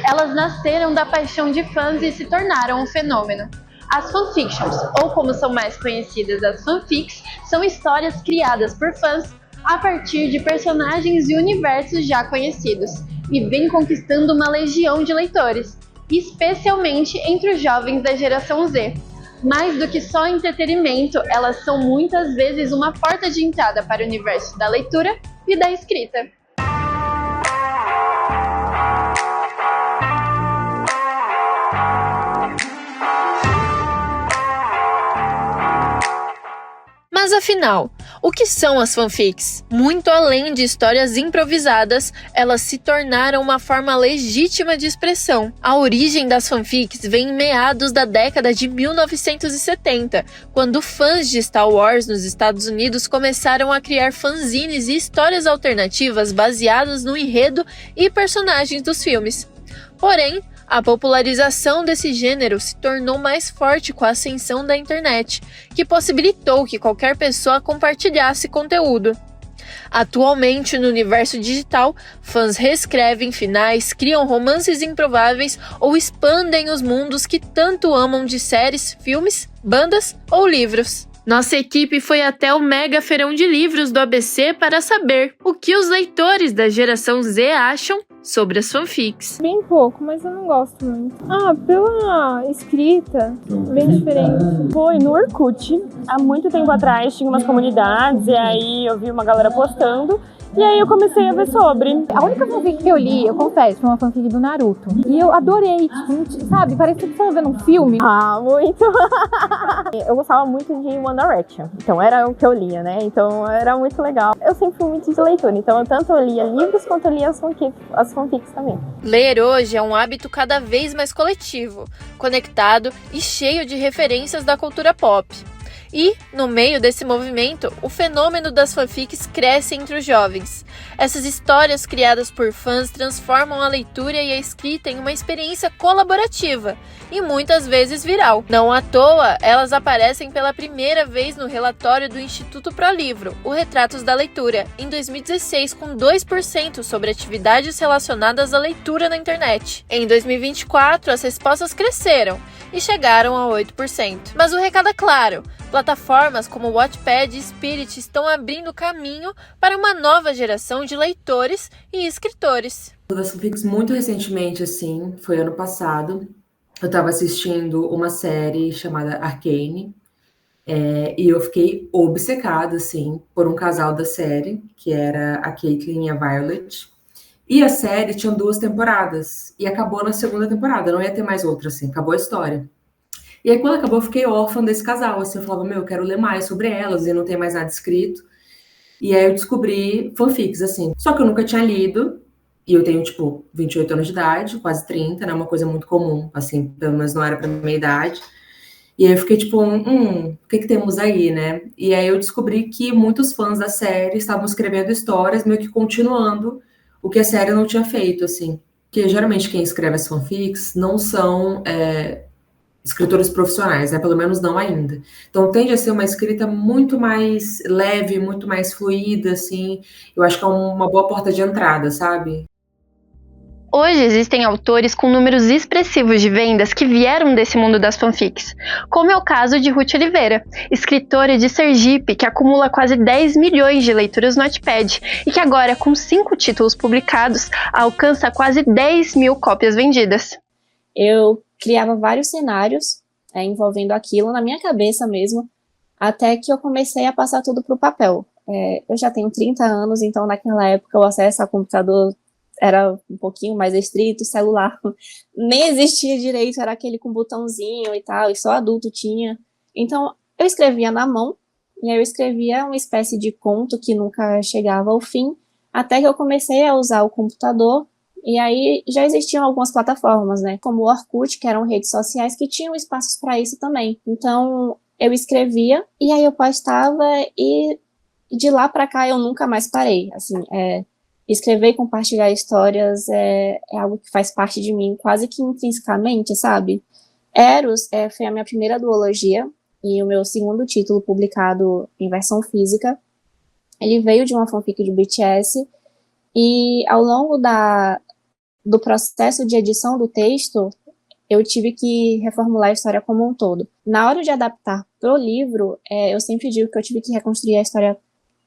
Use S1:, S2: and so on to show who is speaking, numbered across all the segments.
S1: Elas nasceram da paixão de fãs e se tornaram um fenômeno. As fanfictions, ou como são mais conhecidas as fanfics, são histórias criadas por fãs a partir de personagens e universos já conhecidos, e vêm conquistando uma legião de leitores, especialmente entre os jovens da geração Z. Mais do que só entretenimento, elas são muitas vezes uma porta de entrada para o universo da leitura e da escrita.
S2: Mas afinal, o que são as fanfics? Muito além de histórias improvisadas, elas se tornaram uma forma legítima de expressão. A origem das fanfics vem em meados da década de 1970, quando fãs de Star Wars nos Estados Unidos começaram a criar fanzines e histórias alternativas baseadas no enredo e personagens dos filmes. Porém, a popularização desse gênero se tornou mais forte com a ascensão da internet, que possibilitou que qualquer pessoa compartilhasse conteúdo. Atualmente, no universo digital, fãs reescrevem finais, criam romances improváveis ou expandem os mundos que tanto amam de séries, filmes, bandas ou livros. Nossa equipe foi até o Mega Feirão de Livros do ABC para saber o que os leitores da geração Z acham sobre as fanfics.
S3: Bem pouco, mas eu não gosto muito. Pela escrita, bem diferente. Foi no Orkut, há muito tempo atrás, tinha umas comunidades, e aí eu vi uma galera postando, e aí eu comecei a ver sobre.
S4: A única fanfic que eu li, eu confesso, foi uma fanfic do Naruto. E eu adorei, tipo, sabe, parecia que estava vendo um filme.
S3: Muito! Eu gostava muito de One Direction, então era o que eu lia, né? Então era muito legal. Eu sempre fui muito de leitura, então tanto eu lia livros quanto eu lia as fanfics também.
S2: Ler hoje é um hábito cada vez mais coletivo, conectado e cheio de referências da cultura pop. E, no meio desse movimento, o fenômeno das fanfics cresce entre os jovens. Essas histórias criadas por fãs transformam a leitura e a escrita em uma experiência colaborativa e muitas vezes viral. Não à toa, elas aparecem pela primeira vez no relatório do Instituto ProLivro, o Retratos da Leitura, em 2016, com 2% sobre atividades relacionadas à leitura na internet. Em 2024, as respostas cresceram e chegaram a 8%. Mas o recado é claro: plataformas como o Wattpad e Spirit estão abrindo caminho para uma nova geração de leitores e escritores.
S5: Das fanfics muito recentemente, assim, foi ano passado. Eu estava assistindo uma série chamada Arcane, e eu fiquei obcecada, assim, por um casal da série, que era a Caitlyn e a Violet. E a série tinha 2 temporadas, e acabou na segunda temporada, não ia ter mais outra, assim, acabou a história. E aí, quando acabou, eu fiquei órfã desse casal, assim, eu falava, eu quero ler mais sobre elas, e não tem mais nada escrito. E aí eu descobri fanfics, assim. Só que eu nunca tinha lido, e eu tenho, 28 anos de idade, quase 30, né, uma coisa muito comum, assim, pelo menos não era pra minha idade. E aí eu fiquei o que temos aí, né? E aí eu descobri que muitos fãs da série estavam escrevendo histórias, meio que continuando o que a série não tinha feito, assim. Porque geralmente quem escreve as fanfics não são escritores profissionais, né? Pelo menos não ainda. Então tende a ser uma escrita muito mais leve, muito mais fluida, assim. Eu acho que é uma boa porta de entrada, sabe?
S1: Hoje existem autores com números expressivos de vendas que vieram desse mundo das fanfics, como é o caso de Ruth Oliveira, escritora de Sergipe que acumula quase 10 milhões de leituras no Wattpad e que agora, com 5 títulos publicados, alcança quase 10 mil cópias vendidas.
S6: Eu criava vários cenários envolvendo aquilo na minha cabeça mesmo, até que eu comecei a passar tudo para o papel. Eu já tenho 30 anos, então naquela época o acesso ao computador era um pouquinho mais restrito, celular nem existia direito, era aquele com botãozinho e tal, e só adulto tinha. Então eu escrevia na mão, e aí eu escrevia uma espécie de conto que nunca chegava ao fim, até que eu comecei a usar o computador. E aí já existiam algumas plataformas, né, como o Orkut, que eram redes sociais que tinham espaços para isso também. Então eu escrevia e aí eu postava, e de lá para cá eu nunca mais parei. Assim, escrever e compartilhar histórias é algo que faz parte de mim quase que intrinsecamente, sabe? Eros foi a minha primeira duologia e o meu segundo título publicado em versão física. Ele veio de uma fanfic de BTS, e ao longo do processo de edição do texto, eu tive que reformular a história como um todo. Na hora de adaptar pro livro, eu sempre digo que eu tive que reconstruir a história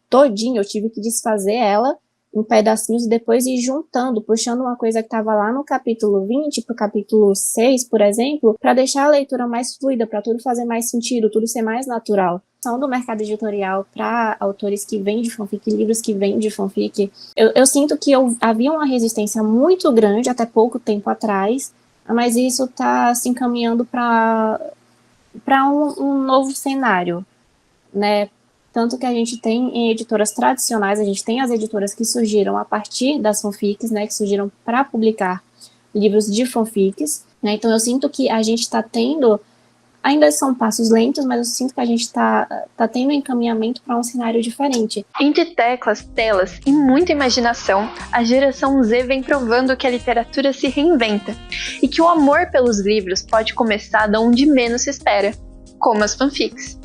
S6: todinha, eu tive que desfazer ela em pedacinhos e depois ir juntando, puxando uma coisa que estava lá no capítulo 20 pro capítulo 6, por exemplo, para deixar a leitura mais fluida, para tudo fazer mais sentido, tudo ser mais natural. Do mercado editorial para autores que vêm de fanfic, livros que vêm de fanfic, eu sinto que havia uma resistência muito grande até pouco tempo atrás, mas isso está se encaminhando para um novo cenário, né? Tanto que a gente tem em editoras tradicionais, a gente tem as editoras que surgiram a partir das fanfics, né, que surgiram para publicar livros de fanfics, né? Então eu sinto que a gente está tendo, ainda são passos lentos, mas eu sinto que a gente está tendo um encaminhamento para um cenário diferente.
S1: Entre teclas, telas e muita imaginação, a geração Z vem provando que a literatura se reinventa e que o amor pelos livros pode começar de onde menos se espera, como as fanfics.